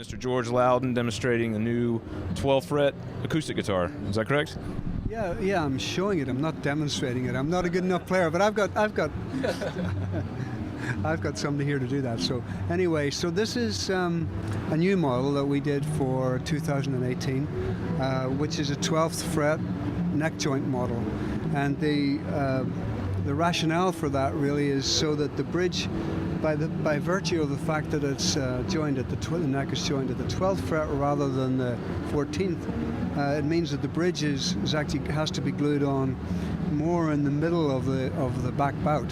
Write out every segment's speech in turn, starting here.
Mr. George Lowden demonstrating a new 12 fret acoustic guitar. Is that correct? Yeah, I'm showing it. I'm not demonstrating it. I'm not a good enough player, but I've got I've got somebody here to do that. So anyway, so this is a new model that we did for 2018, which is a 12th fret neck joint model, and the rationale for that really is so that the bridge, by virtue of the fact that it's joined at the neck is joined at the 12th fret rather than the 14th, it means that the bridge is actually has to be glued on more in the middle of the back bout.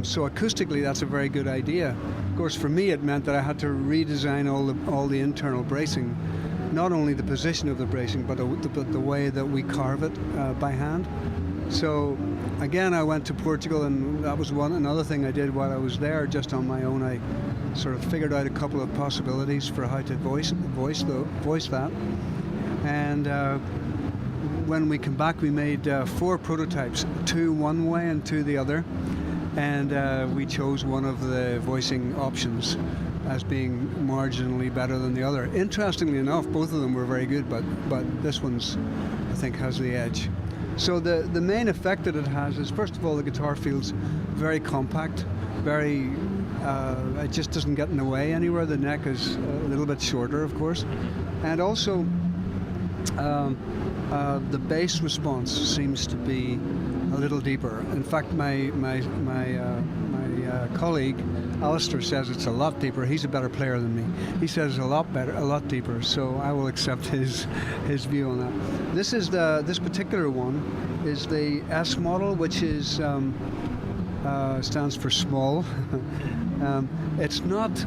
So acoustically, that's a very good idea. Of course, for me, it meant that I had to redesign all the internal bracing, not only the position of the bracing, but the way that we carve it by hand. So again, I went to Portugal, and that was another thing I did while I was there, just on my own. I sort of figured out a couple of possibilities for how to voice that. And when we came back, we made 4 prototypes, 2 one way and 2 the other. And we chose one of the voicing options as being marginally better than the other. Interestingly enough, both of them were very good, but this one's, I think, has the edge. So the main effect that it has is, first of all, the guitar feels very compact, it just doesn't get in the way anywhere. The neck is a little bit shorter, of course. And also, the bass response seems to be a little deeper. In fact, my colleague Alistair says it's a lot deeper. He's a better player than me. He says it's a lot deeper. So I will accept his view on that. This particular one is the S model, which is stands for small. It's not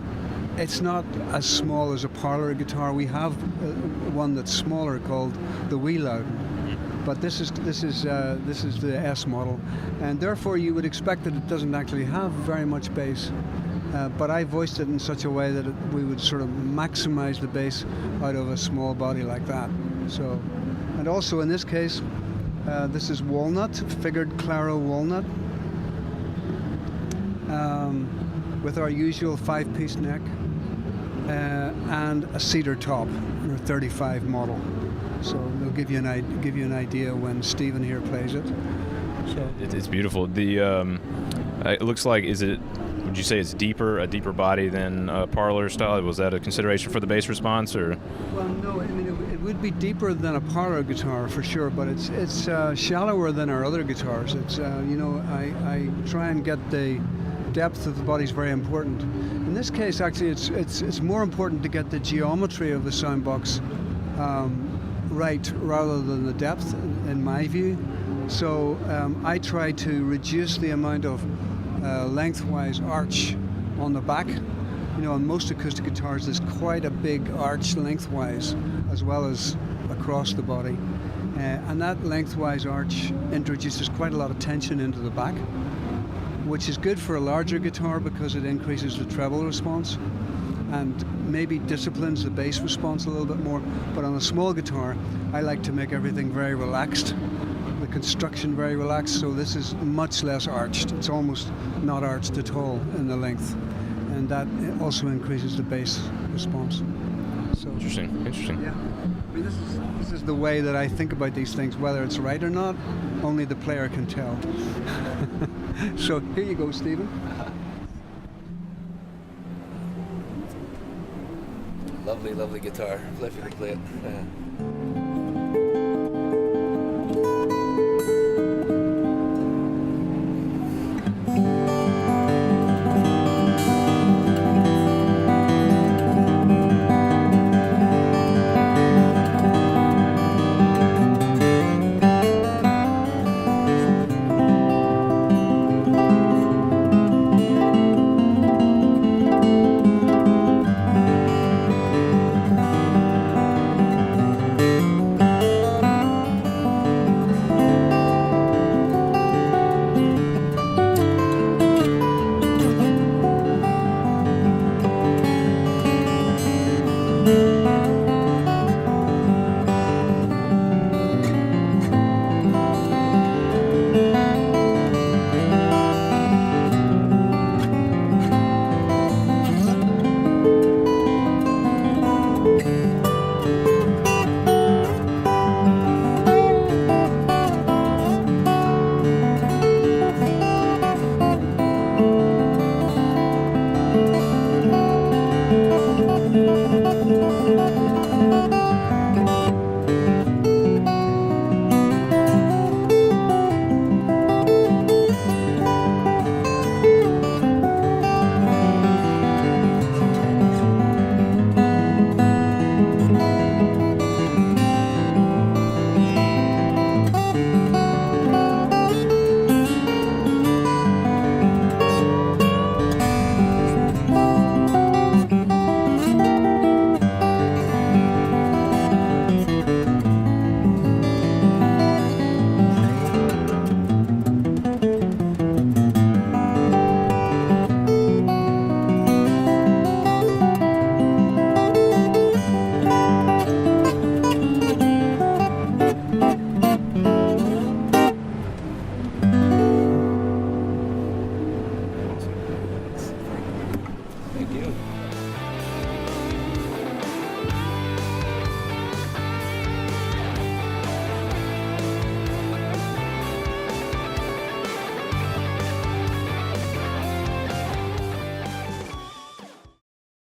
as small as a parlor guitar. We have one that's smaller called the wee Lowden. But this is the S model, and therefore you would expect that it doesn't actually have very much bass. But I voiced it in such a way that we would sort of maximize the bass out of a small body like that. So, and also in this case, this is walnut, figured claro walnut, with our usual 5-piece neck and a cedar top, or 35 model. So they'll give you an idea when Stephen here plays it. So It's beautiful. The it looks like, would you say it's a deeper body than parlor style? Was that a consideration for the bass response, or? Well, no. I mean, it would be deeper than a parlor guitar for sure, but it's shallower than our other guitars. It's I try and get the depth of the body is very important. In this case, actually, it's more important to get the geometry of the sound box right rather than the depth, in my view. So I try to reduce the amount of lengthwise arch on the back. You know, on most acoustic guitars there's quite a big arch lengthwise as well as across the body, and that lengthwise arch introduces quite a lot of tension into the back, which is good for a larger guitar because it increases the treble response and maybe disciplines the bass response a little bit more. But on a small guitar, I like to make everything very relaxed, the construction very relaxed, so this is much less arched. It's almost not arched at all in the length, and that also increases the bass response. So, Interesting. Yeah, I mean, this is the way that I think about these things. Whether it's right or not, only the player can tell. So here you go, Stephen. Lovely guitar. I'd love you to play it.